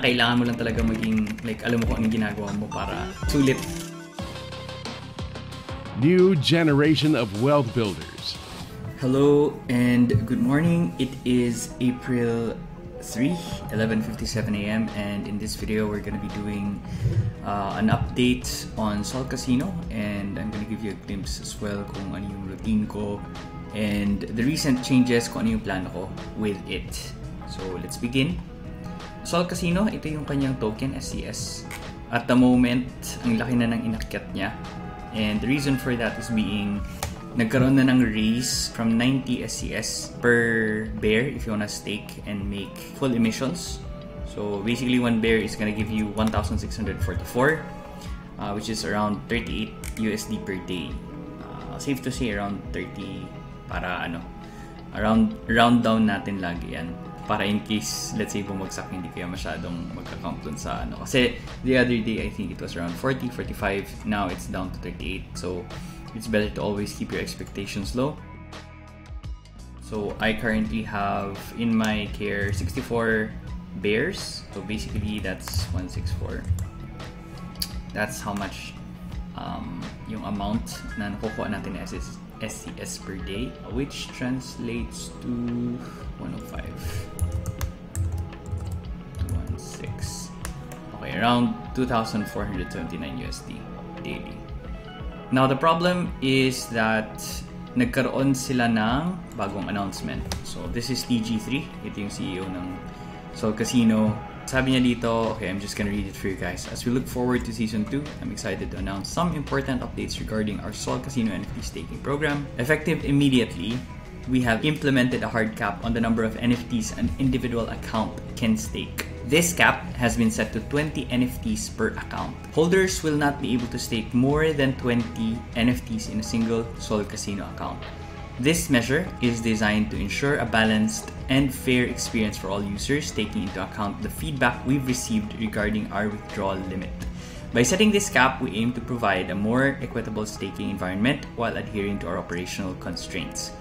kailangan mo lang talaga maging, like, alam mo kung anong ginagawa mo para sulit. New generation of wealth builders. Hello and good morning. It is April 3, 11:57 a.m. and in this video we're going to be doing an update on Sol Casino, and I'm going to give you a glimpse as well kung ano yung routine ko and the recent changes, kung ano yung plano ko with it. So let's begin. Sol Casino, ito yung kanyang token, SCS. At the moment, ang laki na ng inakyat niya. And the reason for that is being nagkaroon na ng raise from 90 SCS per bear if you wanna stake and make full emissions. So basically, one bear is gonna give you 1,644, which is around 38 USD per day. Safe to say around 30 para round down natin lagi yan. Para in case, let's say, bumagsak, hindi kayo masyadong magka-count dun sa ano. Kasi the other day, I think it was around 40, 45. Now it's down to 38. So it's better to always keep your expectations low. So I currently have in my care 64 bears. So basically, that's 164. That's how much yung amount na nakukuha natin na SCS per day, which translates to 105. 216. Okay, around 2,479 USD daily. Now the problem is that nagkaroon sila ng bagong announcement. So this is TG3, ito yung CEO ng Sol Casino. Sabi niya dito, okay, I'm just gonna read it for you guys. As we look forward to Season 2, I'm excited to announce some important updates regarding our Sol Casino NFT staking program. Effective immediately, we have implemented a hard cap on the number of NFTs an individual account can stake. This cap has been set to 20 NFTs per account. Holders will not be able to stake more than 20 NFTs in a single Sol Casino account. This measure is designed to ensure a balanced and fair experience for all users, taking into account the feedback we've received regarding our withdrawal limit. By setting this cap, we aim to provide a more equitable staking environment while adhering to our operational constraints.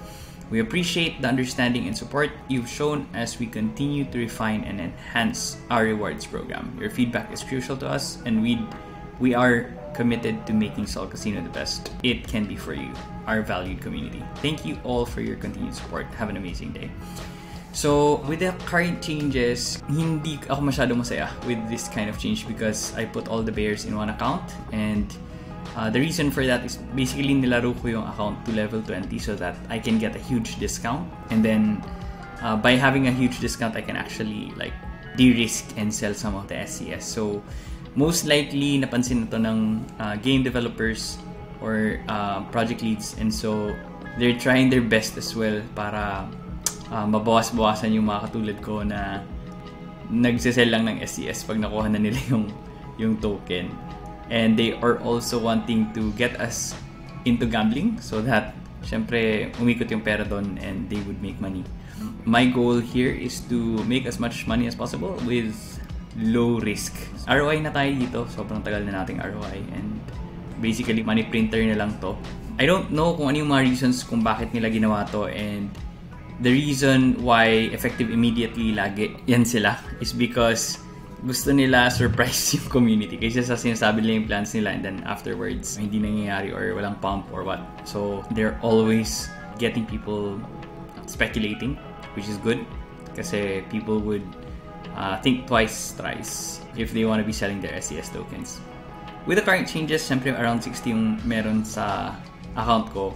We appreciate the understanding and support you've shown as we continue to refine and enhance our rewards program. Your feedback is crucial to us, and we are committed to making Sol Casino the best it can be for you, our valued community. Thank you all for your continued support. Have an amazing day. So, with the current changes, hindi ako masyadong masaya with this kind of change because I put all the bears in one account, and the reason for that is basically nilaro ko yung account to level 20 so that I can get a huge discount, and then by having a huge discount, I can actually like de-risk and sell some of the SCS. So most likely napansin na to ng game developers or project leads, and so they're trying their best as well para mabawas-bawasan yung mga katulad ko na nagsisell lang ng SCS pag nakuha na nila yung token. And they are also wanting to get us into gambling so that syempre umikot yung pera doon and they would make money. My goal here is to make as much money as possible with low risk. ROI na tayo dito, sobrang tagal na nating ROI, and basically money printer na lang to. I don't know kung ano yung mga reasons kung bakit nila ginawa to, and the reason why effective immediately lagi yan sila is because gusto nila surprise yung community kasi sa sinasabi nila yung plans nila and then afterwards hindi nangyayari or walang pump or what. So they're always getting people speculating, which is good kasi people would think twice, thrice if they want to be selling their SCS tokens. With the current changes, syempre around 60 yung meron sa account ko.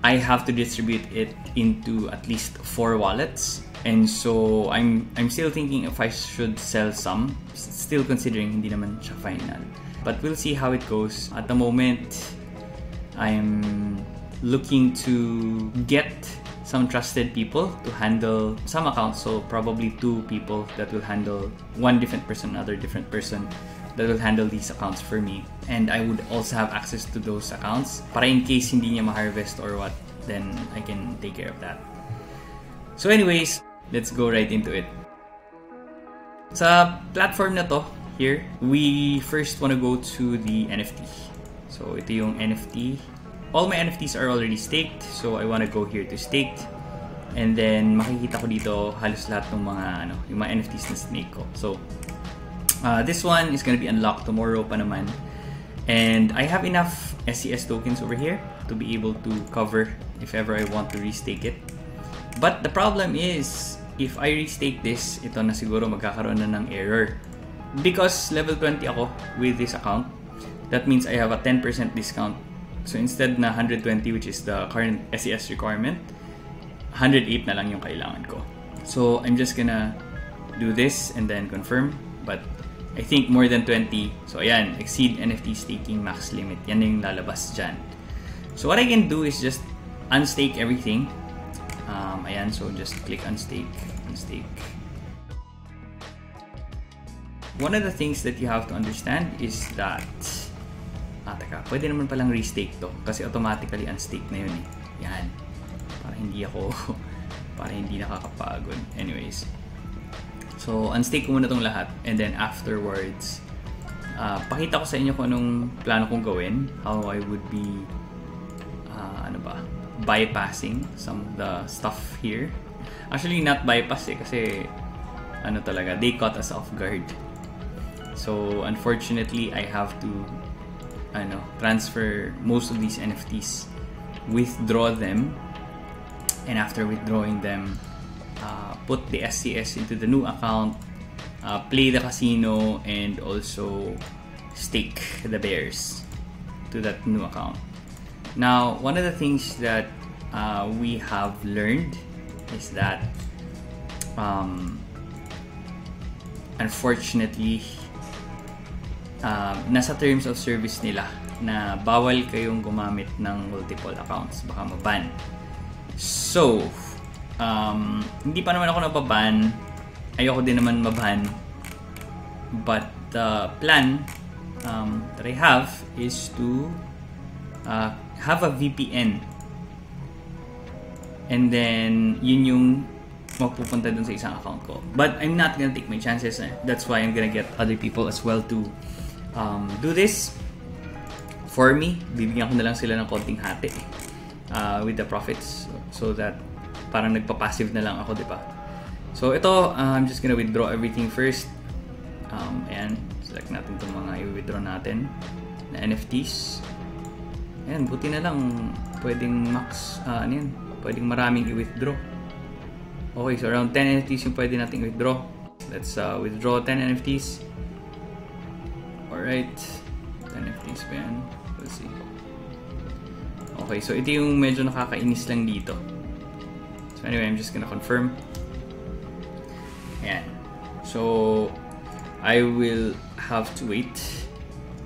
I have to distribute it into at least 4 wallets, and so I'm still thinking if I should sell some, still considering hindi naman siya final, but we'll see how it goes. At the moment, I'm looking to get some trusted people to handle some accounts, so probably 2 people that will handle one different person, another different person that will handle these accounts for me, and I would also have access to those accounts para in case hindi niya ma-harvest or what, then I can take care of that. So anyways, let's go right into it. Sa platform na to, here, we first want to go to the NFT. So ito yung NFT. All my NFTs are already staked, so I want to go here to staked. And then makikita ko dito halos lahat ng mga yung mga NFTs na snake ko. So This one is gonna be unlocked tomorrow pa naman. And I have enough SCS tokens over here to be able to cover if ever I want to restake it. But the problem is, if I restake this, ito na siguro magkakaroon na ng error. Because level 20 ako with this account, that means I have a 10% discount. So instead na 120, which is the current SCS requirement, 108 na lang yung kailangan ko. So I'm just gonna do this and then confirm. But I think more than 20. So ayan, exceed NFT staking max limit. Yan yung lalabas dyan. So what I can do is just unstake everything. Ayan, so just click unstake. One of the things that you have to understand is that teka, pwede naman palang restake to kasi automatically unstake na yun eh. Yan. Para hindi nakakapagod. Anyways. So, unstake ko muna tong lahat and then afterwards, pakita ko sa inyo kung anong plano kong gawin, how I would be bypassing some of the stuff here. Actually, not bypass kasi talaga, they caught us off guard. So, unfortunately, I have to transfer most of these NFTs, withdraw them, and after withdrawing them, put the SCS into the new account, play the casino, and also stake the bears to that new account. Now, one of the things that we have learned is that unfortunately, nasa terms of service nila na bawal kayong gumamit ng multiple accounts, baka maban. So, hindi pa naman ako nababan. Ayoko din naman maban. But the plan that I have is to have a VPN. And then, yun yung mapupunta dun sa isang account ko. But I'm not gonna take my chances. That's why I'm gonna get other people as well to do this for me. Bibigyan ko na lang sila ng konting hati with the profits so that parang nagpa-passive na lang ako, di ba? So ito, I'm just gonna withdraw everything first. Ayan, select natin itong mga i-withdraw natin na NFTs. Ayan, buti na lang pwedeng max, pwedeng maraming i-withdraw. Okay, so around 10 NFTs yung pwede nating withdraw. Let's withdraw 10 NFTs. Alright, 10 NFTs pa yan. We'll see. Okay, so ito yung medyo nakakainis lang dito. So anyway, I'm just gonna confirm. Ayan. So, I will have to wait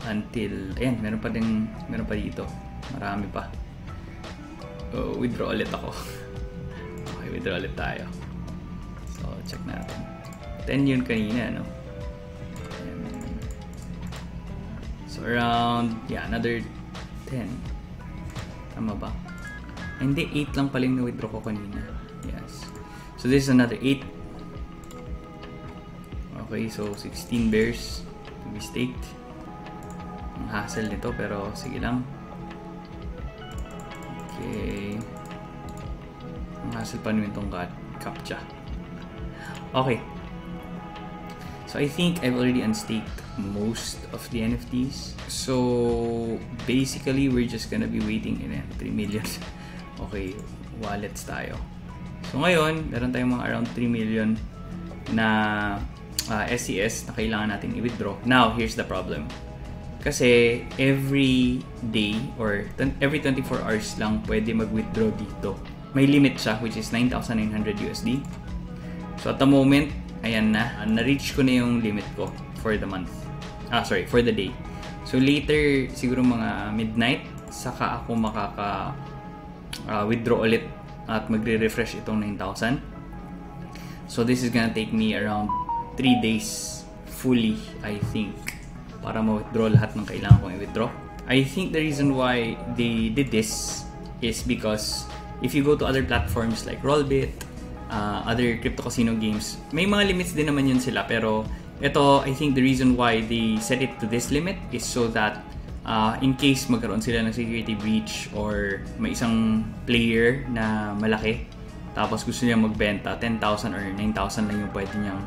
until, ayan, meron pa dito. Marami pa. So, withdraw ulit ako. Okay, withdraw ulit tayo. So, check natin. 10 yun kanina, no? Ayan. So, around, another 10. Tama ba? Hindi, 8 lang pala yung na-withdraw ko kanina. Yes. So, this is another 8. Okay, so 16 bears to be staked. Ang hassle nito, pero sige lang. Okay. Ang hassle pa naman itong captcha. Okay. So I think I've already unstaked most of the NFTs. So basically, we're just gonna be waiting in 3 million. Okay, wallets tayo. So ngayon, meron tayong mga around 3 million na SCS na kailangan natin i-withdraw. Now, here's the problem. Kasi every day or every 24 hours lang pwede mag-withdraw dito. May limit siya, which is 9,900 USD. So at the moment, ayan na-reach ko na yung limit ko for the month. For the day. So later, siguro mga midnight, saka ako withdraw ulit at magre-refresh itong 9,000. So this is gonna take me around 3 days fully, I think, para ma-withdraw lahat ng kailangan kong i-withdraw. I think the reason why they did this is because if you go to other platforms like Rollbit, other crypto casino games, may mga limits din naman yun sila, pero ito, I think the reason why they set it to this limit is so that in case magkaroon sila ng security breach or may isang player na malaki tapos gusto niya magbenta, 10,000 or 9,000 lang yung pwede niyang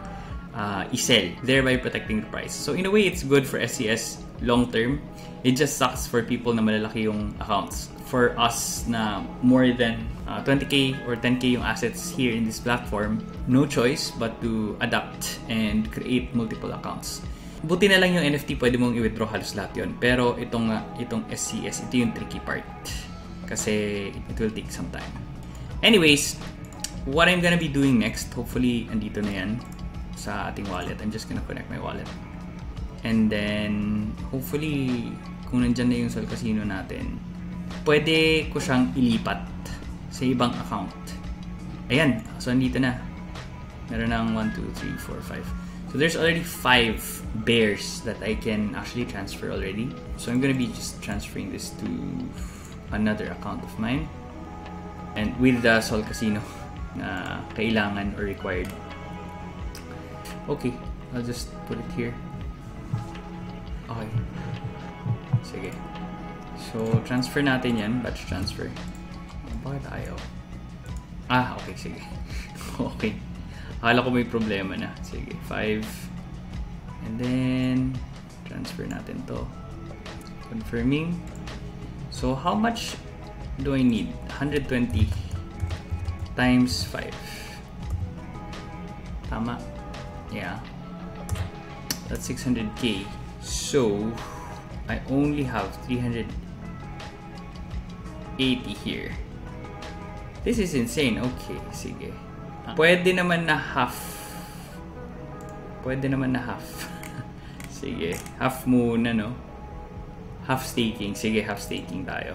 i-sell, thereby protecting the price. So in a way, it's good for SCS long term. It just sucks for people na malalaki yung accounts. For us na more than 20k or 10k yung assets here in this platform, no choice but to adapt and create multiple accounts. Buti na lang yung NFT, pwede mong i-withdraw halos lahat yun. Pero itong SCS, ito yung tricky part. Kasi it will take some time. Anyways, what I'm gonna be doing next, hopefully andito na yan sa ating wallet. I'm just gonna connect my wallet. And then, hopefully, kung nandyan na yung Sol Casino natin, pwede ko siyang ilipat sa ibang account. Ayan, so andito na. Meron ng 1, 2, 3, 4, 5. So there's already 5 bears that I can actually transfer already. So I'm gonna be just transferring this to another account of mine. And with the Sol Casino na kailangan or required. Okay, I'll just put it here. Okay. Sige. So, transfer natin yan. Batch transfer. Bakit ayaw? Okay, sige. Okay. Akala ko may problema na. Sige, 5. And then, transfer natin to. Confirming. So, how much do I need? 120 times 5. Tama? Yeah. That's 600k. So, I only have 380 here. This is insane. Okay, sige. Pwede naman na half. Pwede naman na half. Sige, half muna, no? Half staking. Sige, half staking tayo.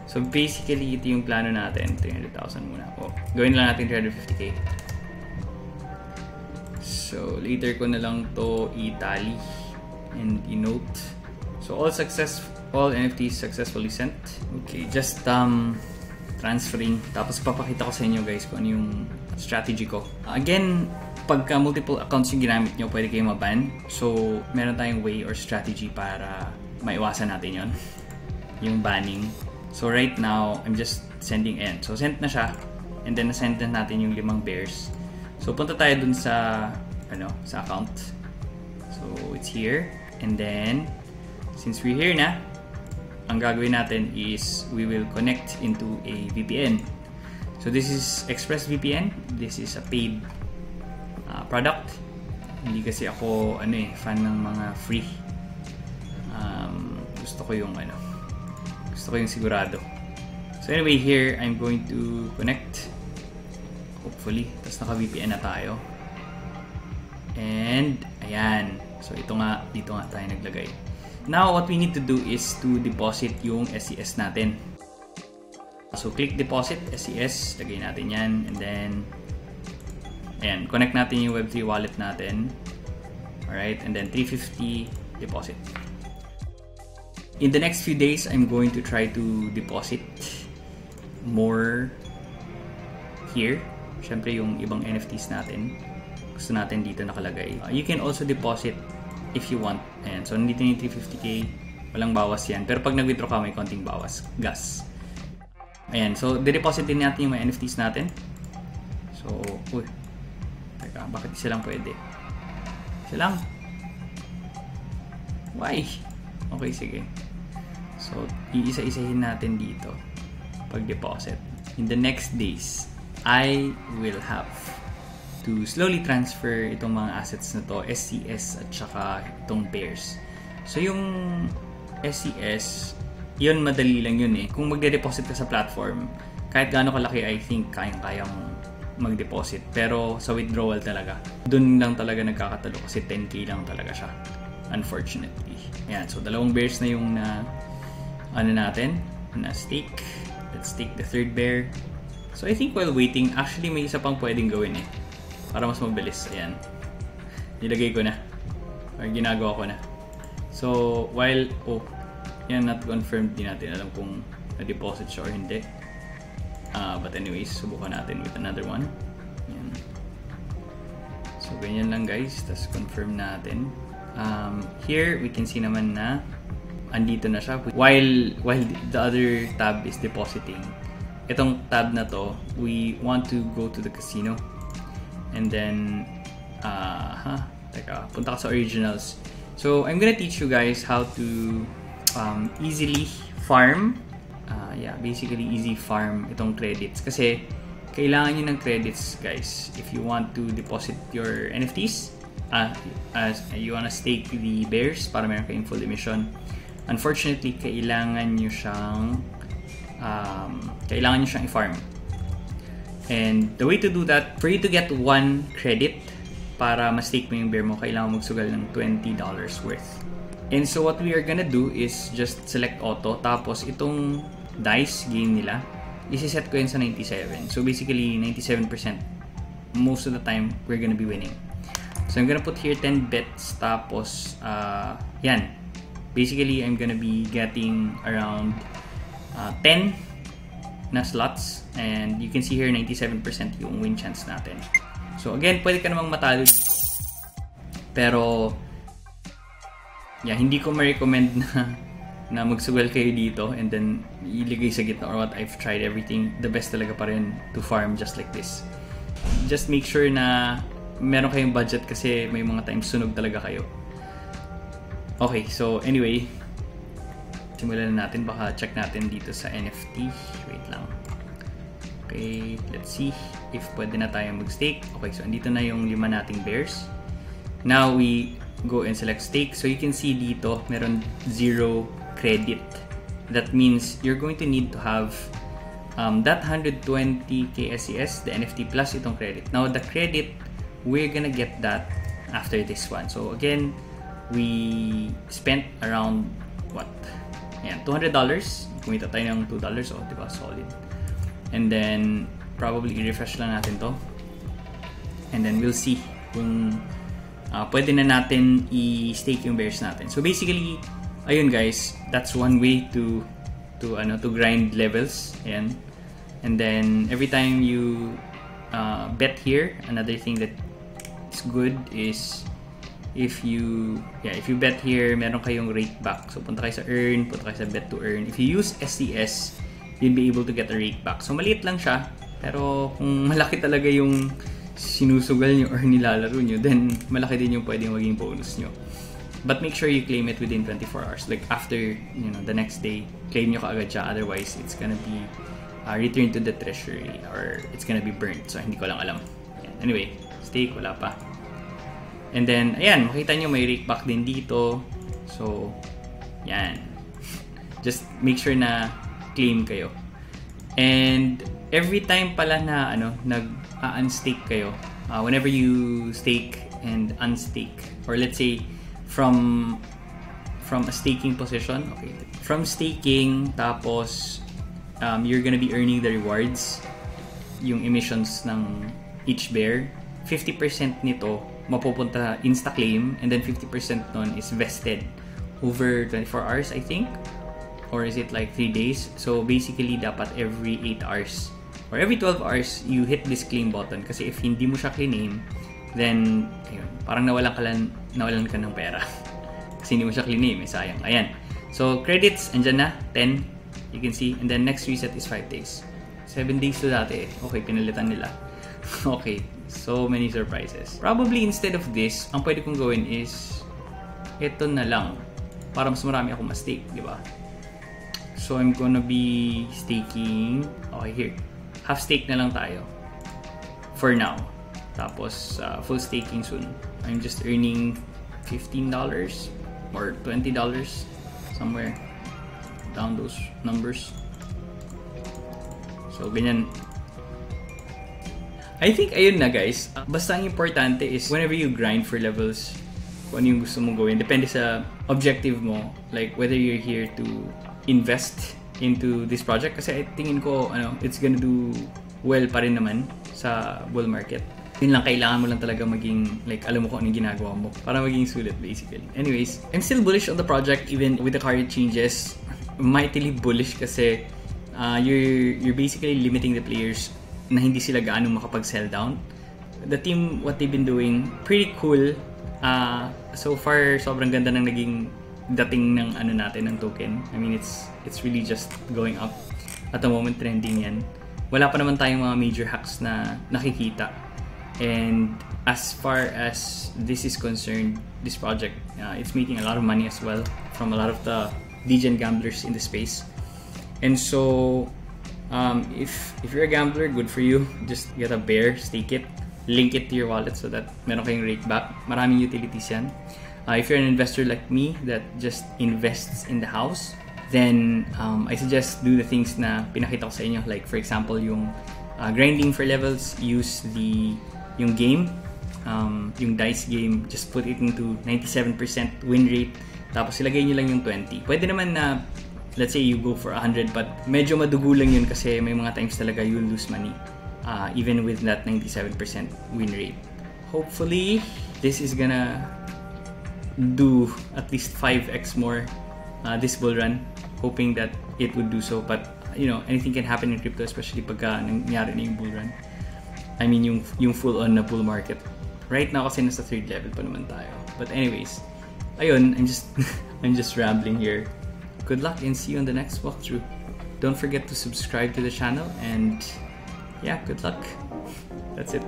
So, basically, ito yung plano natin. 300,000 muna. Gawin lang natin 350k. So, later ko na lang to i-tally and i-note. So, all NFTs successfully sent. Okay, just transferring. Tapos papakita ko sa inyo guys kung ano yung strategy ko. Again, pagka multiple accounts yung ginamit nyo, pwede kayo maban. So, meron tayong way or strategy para maiwasan natin yon, yung banning. So, right now, I'm just sending in. So, sent na siya. And then, nasend na natin yung 5 bears. So, punta tayo dun sa sa account. So, it's here. And then, since we're here na, ang gagawin natin is we will connect into a VPN. So, this is ExpressVPN. This is a paid product. Hindi kasi ako fan ng mga free. Gusto ko yung sigurado. So anyway, here I'm going to connect. Hopefully, tapos naka-VPN na tayo. And ayan. So dito nga tayo naglagay. Now, what we need to do is to deposit yung SCS natin. So click deposit SCS, lagay natin yan, and then ayan, connect natin yung Web3 wallet natin. Alright, and then 350 deposit. In the next few days, I'm going to try to deposit more here. Syempre yung ibang NFTs natin, gusto natin dito nakalagay. You can also deposit if you want. Ayan, so nandito yung 350k, walang bawas yan. Pero pag nag-withdraw ka, may konting bawas, gas. Ayan, so de-deposit din natin yung mga NFTs natin. So, teka, bakit isa lang pwede? Isa lang? Why? Okay, sige. So, iisa-isahin natin dito pag-deposit. In the next days, I will have to slowly transfer itong mga assets na to, SCS at saka itong bears. So, yung SCS, yun madali lang yun eh. Kung magde-deposit ka sa platform, kahit gaano kalaki, I think kayang-kaya mong mag-deposit. Pero sa withdrawal talaga, dun lang talaga nagkakatalo kasi 10k lang talaga siya. Unfortunately. Ayan, so 2 bears na yung natin, na stake. Let's take the 3rd bear. So I think while waiting, actually may isa pang pwedeng gawin eh. Para mas mabilis. Ayan. Nilagay ko na. Or ginagawa ko na. So while, yan not confirmed, di natin alam kung na-deposit siya or hindi. But anyways, subukan natin with another one. Ayan. So ganyan lang guys. Tapos confirm natin. Here we can see naman na andito na siya while the other tab is depositing. Itong tab na to, we want to go to the casino and then Teka, punta ka sa originals. So, I'm gonna teach you guys how to easily farm. Basically easy farm itong credits. Kasi, kailangan nyo ng credits, guys, if you want to deposit your NFTs. As you wanna stake the bears para meron kayong full emission. Unfortunately, kailangan nyo siyang i-farm. And the way to do that, for you to get 1 credit para ma-stake mo yung bear mo, kailangan magsugal ng $20 worth. And so what we are gonna do is just select auto, tapos itong dice game nila, isi-set ko yun sa 97. So basically, 97%. Most of the time, we're gonna be winning. So I'm gonna put here 10 bets, tapos, yan. Basically, I'm gonna be getting around 10 na slots. And you can see here, 97% yung win chance natin. So again, pwede ka namang matalo dito. Pero, hindi ko ma-recommend na magsugal kayo dito and then iligay sa gitna or what. I've tried everything. The best talaga pa rin to farm just like this. Just make sure na meron kayong budget kasi may mga times sunog talaga kayo. Okay, so anyway, simulan na natin. Baka check natin dito sa NFT. Wait lang. Okay, let's see if pwede na tayong mag-stake. Okay, so andito na yung 5 nating bears. Now we go and select stake. So you can see dito, meron 0 credit. That means you're going to need to have that 120k SES, the NFT plus itong credit. Now the credit, we're gonna get that after this one. So again, we spent around what? Ayan, $200. Kumita tayo ng $2. Oh, diba? Solid. And then probably i-refresh lang natin to. And then we'll see kung pwede na natin i-stake yung bears natin. So basically, ayun guys, that's one way to grind levels. Ayan. And then every time you bet here, another thing that is good is if you bet here, meron kayong rate back. So punta kayo sa earn, punta kayo sa bet to earn. If you use SCS, you'll be able to get a rate back. So maliit lang siya, pero kung malaki talaga yung sinusugal nyo or nilalaro nyo, then malaki din yung pwedeng maging bonus nyo. But make sure you claim it within 24 hours. Like after, the next day, claim nyo kaagad siya. Otherwise, it's gonna be returned to the treasury or it's gonna be burnt. So, hindi ko lang alam. Anyway, stake, wala pa. And then, ayan, makita nyo may rake back din dito. So, yan. Just make sure na claim kayo. And every time pala na nag-unstake kayo, whenever you stake and unstake, or let's say from a staking position, okay, from staking, tapos you're gonna be earning the rewards, yung emissions ng each bear. 50% nito mapupunta insta-claim, and then 50% nun is vested over 24 hours, I think. Or is it like 3 days? So basically, dapat every 8 hours or every 12 hours, you hit this claim button. Kasi if hindi mo siya claim, then ayun, parang nawalan ka ng pera. Kasi hindi mo siya claim, sayang. Ayan. So credits, andyan na, 10. You can see. And then next reset is 5 days. 7 days to dati. Okay, pinalitan nila. Okay, so many surprises. Probably instead of this, ang pwede kong gawin is ito na lang. Para mas marami akong ma-stake, di ba? So I'm gonna be staking. Okay, here. Half stake na lang tayo. For now. Tapos full staking soon. I'm just earning $15 or $20 somewhere down those numbers. So ganyan. I think ayun na guys. Basta ang importante is whenever you grind for levels, kung ano yung gusto mong gawin, depende sa objective mo. Like whether you're here to invest into this project, kasi tingin ko it's gonna do well pa rin naman sa bull market. Yun lang, kailangan mo lang talaga maging like alam mo kung anong ginagawa mo para maging sulit basically. Anyways, I'm still bullish on the project even with the current changes. Mightily bullish kasi you're basically limiting the players na hindi sila gaano makapag-sell down. The team, what they've been doing, pretty cool. So far, sobrang ganda ng naging dating ng natin ng token. I mean, it's really just going up. At the moment, trending yan. Wala pa naman tayong mga major hacks na nakikita. And as far as this is concerned, this project, it's making a lot of money as well from a lot of the degen gamblers in the space. And so, if you're a gambler, good for you. Just get a bear, stake it, link it to your wallet so that meron kayong rake back. Maraming utilities yan. If you're an investor like me that just invests in the house, then I suggest do the things na pinakita ko sa inyo. Like for example, yung grinding for levels, use yung game, yung dice game, just put it into 97% win rate, tapos ilagay nyo lang yung 20. Pwede naman na, let's say you go for 100, but medyo madugo lang yun kasi may mga times talaga you'll lose money, even with that 97% win rate. Hopefully, this is gonna do at least 5x more this bull run, hoping that it would do so. But you know, anything can happen in crypto, especially pagka nangyari na yung bull run. I mean yung full on na bull market. Right now kasi nasa 3rd level pa naman tayo. But anyways, ayun, I'm just rambling here. Good luck and see you on the next walkthrough. Don't forget to subscribe to the channel, and yeah, good luck. That's it.